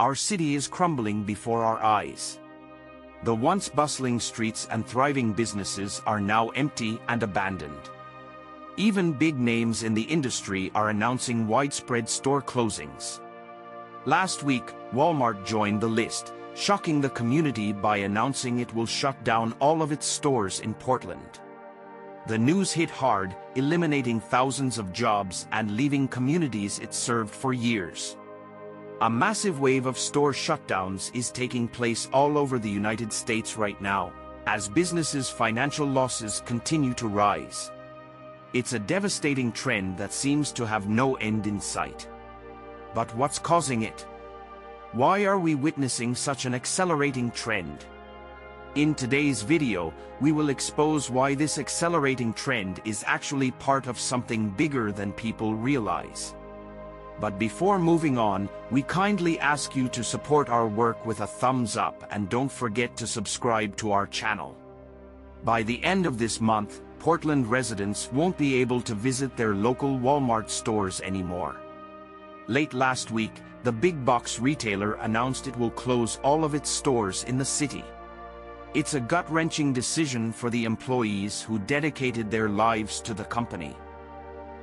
Our city is crumbling before our eyes. The once bustling streets and thriving businesses are now empty and abandoned. Even big names in the industry are announcing widespread store closings. Last week, Walmart joined the list, shocking the community by announcing it will shut down all of its stores in Portland. The news hit hard, eliminating thousands of jobs and leaving communities it served for years. A massive wave of store shutdowns is taking place all over the United States right now, as businesses' financial losses continue to rise. It's a devastating trend that seems to have no end in sight. But what's causing it? Why are we witnessing such an accelerating trend? In today's video, we will expose why this accelerating trend is actually part of something bigger than people realize. But before moving on, we kindly ask you to support our work with a thumbs up and don't forget to subscribe to our channel. By the end of this month, Portland residents won't be able to visit their local Walmart stores anymore. Late last week, the big box retailer announced it will close all of its stores in the city. It's a gut-wrenching decision for the employees who dedicated their lives to the company.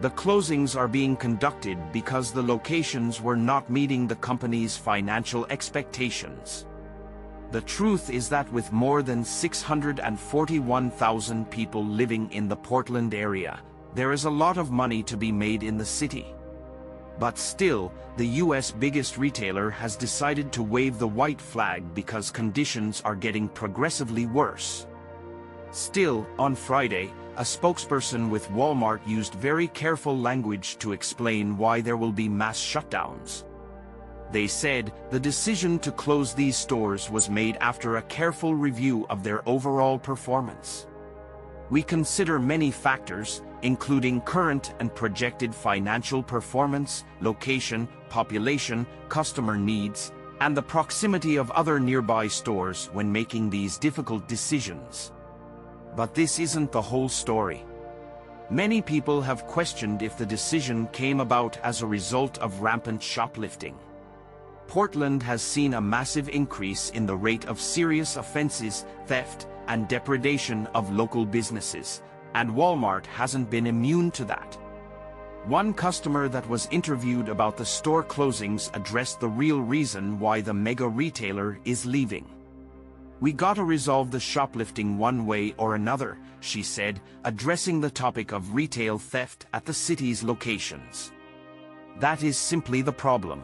The closings are being conducted because the locations were not meeting the company's financial expectations. The truth is that with more than 641,000 people living in the Portland area, there is a lot of money to be made in the city. But still, the U.S. biggest retailer has decided to wave the white flag because conditions are getting progressively worse. Still, on Friday, a spokesperson with Walmart used very careful language to explain why there will be mass shutdowns. They said the decision to close these stores was made after a careful review of their overall performance. We consider many factors, including current and projected financial performance, location, population, customer needs, and the proximity of other nearby stores when making these difficult decisions. But this isn't the whole story. Many people have questioned if the decision came about as a result of rampant shoplifting. Portland has seen a massive increase in the rate of serious offenses, theft, and depredation of local businesses, and Walmart hasn't been immune to that. One customer that was interviewed about the store closings addressed the real reason why the mega retailer is leaving. "We gotta resolve the shoplifting one way or another," she said, addressing the topic of retail theft at the city's locations. "That is simply the problem.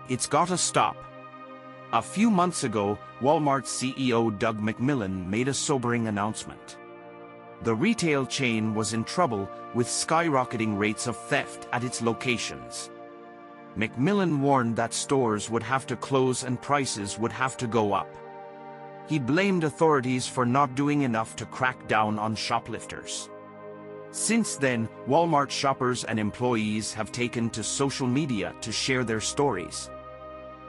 It's gotta stop." A few months ago, Walmart CEO Doug McMillion made a sobering announcement. The retail chain was in trouble with skyrocketing rates of theft at its locations. McMillian warned that stores would have to close and prices would have to go up. He blamed authorities for not doing enough to crack down on shoplifters. Since then, Walmart shoppers and employees have taken to social media to share their stories.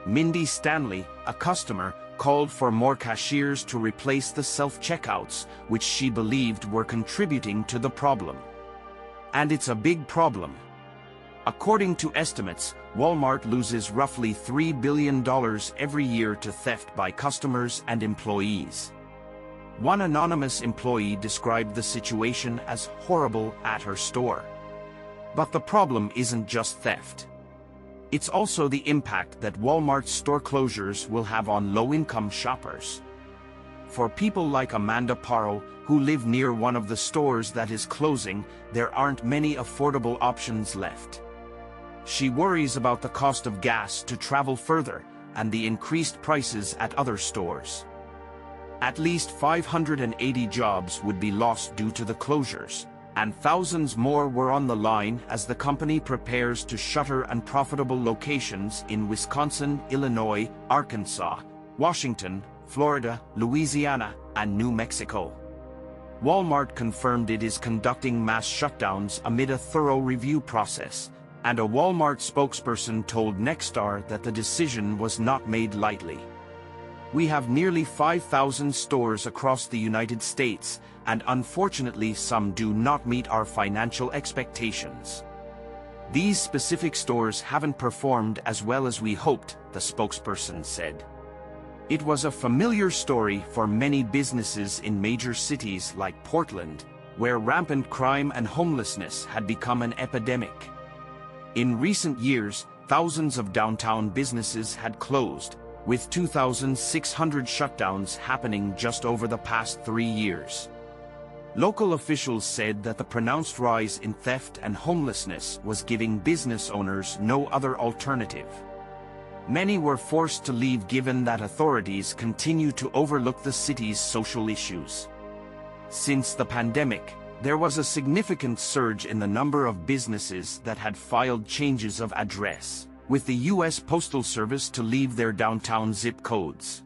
Mindy Stanley, a customer, called for more cashiers to replace the self-checkouts, which she believed were contributing to the problem. And it's a big problem. According to estimates, Walmart loses roughly $3 billion every year to theft by customers and employees. One anonymous employee described the situation as horrible at her store. But the problem isn't just theft. It's also the impact that Walmart's store closures will have on low-income shoppers. For people like Amanda Parrow, who live near one of the stores that is closing, there aren't many affordable options left. She worries about the cost of gas to travel further and the increased prices at other stores. At least 580 jobs would be lost due to the closures, and thousands more were on the line as the company prepares to shutter unprofitable locations in Wisconsin, Illinois, Arkansas, Washington, Florida, Louisiana, and New Mexico. Walmart confirmed it is conducting mass shutdowns amid a thorough review process, and a Walmart spokesperson told Nexstar that the decision was not made lightly. "We have nearly 5,000 stores across the United States, and unfortunately some do not meet our financial expectations. These specific stores haven't performed as well as we hoped, the spokesperson said. It was a familiar story for many businesses in major cities like Portland, where rampant crime and homelessness had become an epidemic. In recent years, thousands of downtown businesses had closed, with 2,600 shutdowns happening just over the past 3 years. Local officials said that the pronounced rise in theft and homelessness was giving business owners no other alternative. Many were forced to leave given that authorities continue to overlook the city's social issues. Since the pandemic, there was a significant surge in the number of businesses that had filed changes of address with the U.S. Postal Service to leave their downtown zip codes.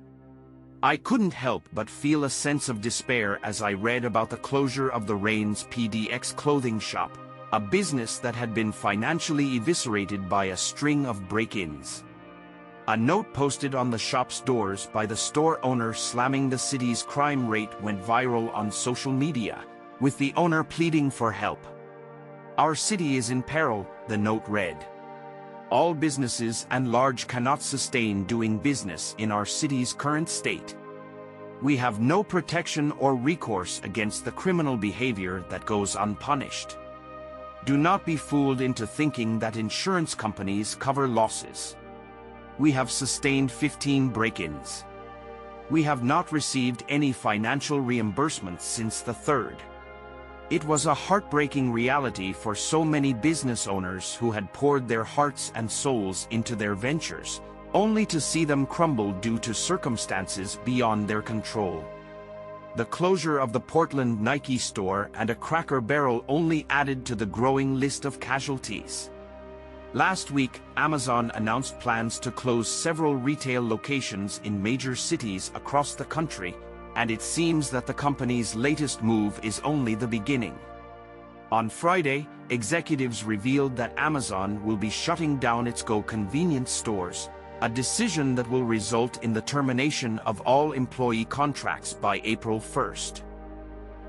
I couldn't help but feel a sense of despair as I read about the closure of the Rains PDX clothing shop, a business that had been financially eviscerated by a string of break-ins. A note posted on the shop's doors by the store owner slamming the city's crime rate went viral on social media, with the owner pleading for help. "Our city is in peril," the note read. "All businesses and large cannot sustain doing business in our city's current state. We have no protection or recourse against the criminal behavior that goes unpunished. Do not be fooled into thinking that insurance companies cover losses. We have sustained 15 break-ins. We have not received any financial reimbursements since the 3rd. It was a heartbreaking reality for so many business owners who had poured their hearts and souls into their ventures, only to see them crumble due to circumstances beyond their control. The closure of the Portland Nike store and a Cracker Barrel only added to the growing list of casualties. Last week, Amazon announced plans to close several retail locations in major cities across the country, and it seems that the company's latest move is only the beginning. On Friday, executives revealed that Amazon will be shutting down its Go convenience stores, a decision that will result in the termination of all employee contracts by April 1st.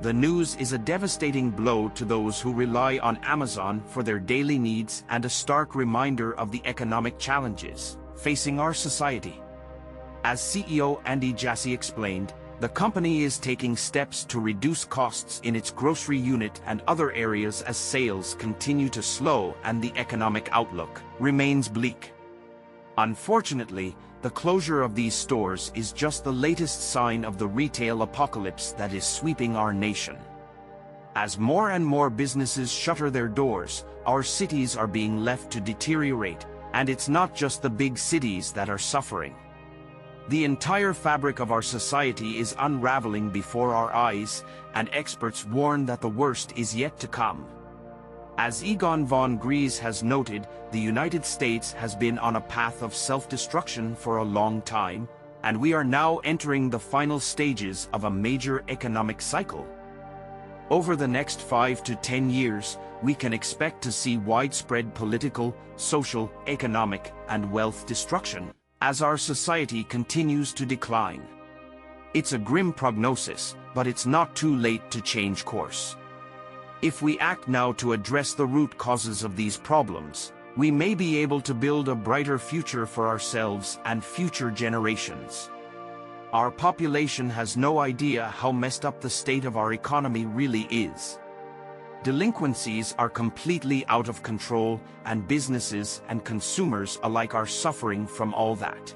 The news is a devastating blow to those who rely on Amazon for their daily needs and a stark reminder of the economic challenges facing our society. As CEO Andy Jassy explained, the company is taking steps to reduce costs in its grocery unit and other areas as sales continue to slow and the economic outlook remains bleak. Unfortunately, the closure of these stores is just the latest sign of the retail apocalypse that is sweeping our nation. As more and more businesses shutter their doors, our cities are being left to deteriorate, and it's not just the big cities that are suffering. The entire fabric of our society is unraveling before our eyes, and experts warn that the worst is yet to come. As Egon von Gries has noted, the United States has been on a path of self-destruction for a long time, and we are now entering the final stages of a major economic cycle. Over the next 5 to 10 years, we can expect to see widespread political, social, economic, and wealth destruction as our society continues to decline. It's a grim prognosis, but it's not too late to change course. If we act now to address the root causes of these problems, we may be able to build a brighter future for ourselves and future generations. Our population has no idea how messed up the state of our economy really is. Delinquencies are completely out of control, and businesses and consumers alike are suffering from all that.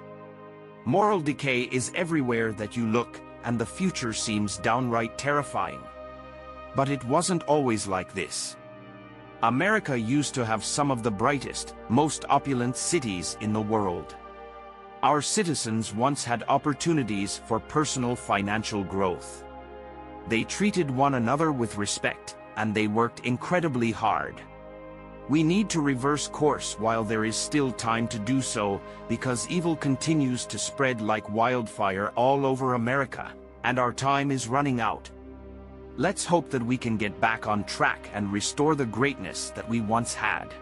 Moral decay is everywhere that you look, and the future seems downright terrifying. But it wasn't always like this. America used to have some of the brightest, most opulent cities in the world. Our citizens once had opportunities for personal financial growth. They treated one another with respect, and they worked incredibly hard. We need to reverse course while there is still time to do so, because evil continues to spread like wildfire all over America, and our time is running out. Let's hope that we can get back on track and restore the greatness that we once had.